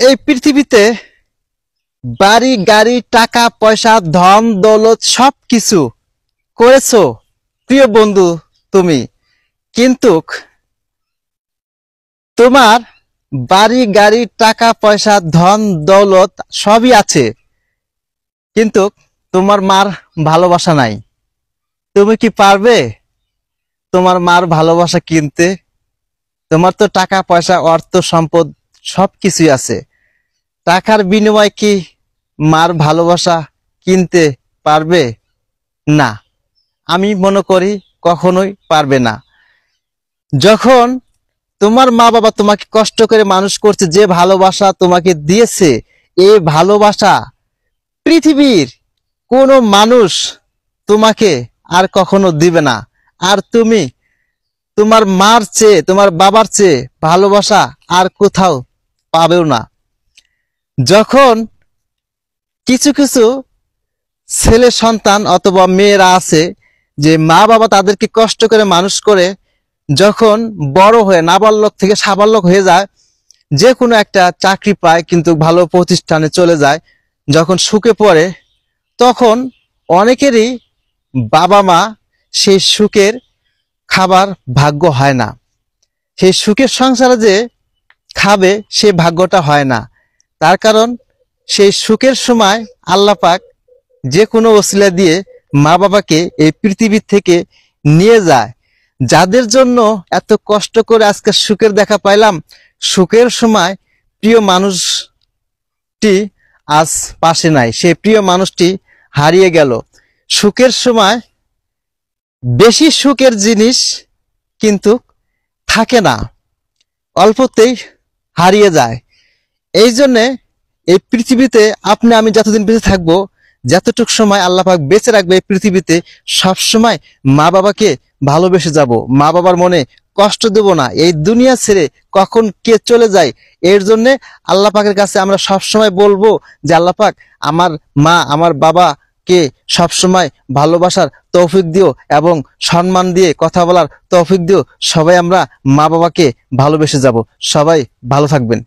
এই পৃথিবীতে বাড়ি গাড়ি টাকা পয়সা ধন দৌলত সবকিছু করেছো প্রিয় বন্ধু তুমি, কিন্তু তোমার বাড়ি গাড়ি টাকা পয়সা ধন দৌলত সবই আছে, কিন্তু তোমার মার ভালোবাসা নাই। তুমি কি পারবে তোমার মার ভালোবাসা কিনতে? তোমার তো টাকা পয়সা অর্থ সম্পদ সবকিছুই আছে, টাকার বিনিময়ে কি মার ভালোবাসা কিনতে পারবে? না, আমি মনে করি কখনোই পারবে না। যখন তোমার মা বাবা তোমাকে কষ্ট করে মানুষ করছে, যে ভালোবাসা তোমাকে দিয়েছে, এই ভালোবাসা পৃথিবীর কোনো মানুষ তোমাকে আর কখনো দিবে না। আর তুমি তোমার মার চেয়ে তোমার বাবার চেয়ে ভালোবাসা আর কোথাও পাবেও না। যখন কিছু কিছু ছেলে সন্তান অথবা মেয়েরা আছে যে মা বাবা তাদেরকে কষ্ট করে মানুষ করে, যখন বড় হয়ে নাবালক থেকে সাবালক হয়ে যায়, যে কোনো একটা চাকরি পায়, কিন্তু ভালো প্রতিষ্ঠানে চলে যায়, যখন সুখে পড়ে, তখন অনেকেরই বাবা মা সেই সুখের খাবার ভাগ্য হয় না। সেই সুখের সংসারে যে খাবে সে ভাগ্যটা হয় না। তার কারণ সেই সুখের সময় আল্লাহ পাক যে কোনো ওসিলা দিয়ে মা বাবাকে এই পৃথিবী থেকে নিয়ে যায়। যাদের জন্য এত কষ্ট করে আজকে সুখের দেখা পাইলাম, সুখের সময় প্রিয় মানুষটি আজ পাশে নাই, সে প্রিয় মানুষটি হারিয়ে গেল। সুখের সময় বেশি সুখের জিনিস কিন্তু থাকে না, অল্পতেই হারিয়ে যায়। এই জন্যে এই পৃথিবীতে আপনি আমি যতদিন বেঁচে থাকবো, যতটুকু সময় আল্লাহ পাক বেঁচে রাখবে এই পৃথিবীতে, সব সময় মা বাবাকে ভালোবেসে যাব, মা বাবার মনে কষ্ট দেব না। এই দুনিয়া ছেড়ে কখন কে চলে যায়, এর জন্য আল্লাহ পাকের কাছে আমরা সব সময় বলবো যে আল্লাহ পাক আমার মা আমার বাবাকে সব সময় ভালোবাসার তৌফিক দিও এবং সম্মান দিয়ে কথা বলার তৌফিক দিও। সবাই আমরা মা বাবাকে ভালোবেসে যাব। সবাই ভালো থাকবেন।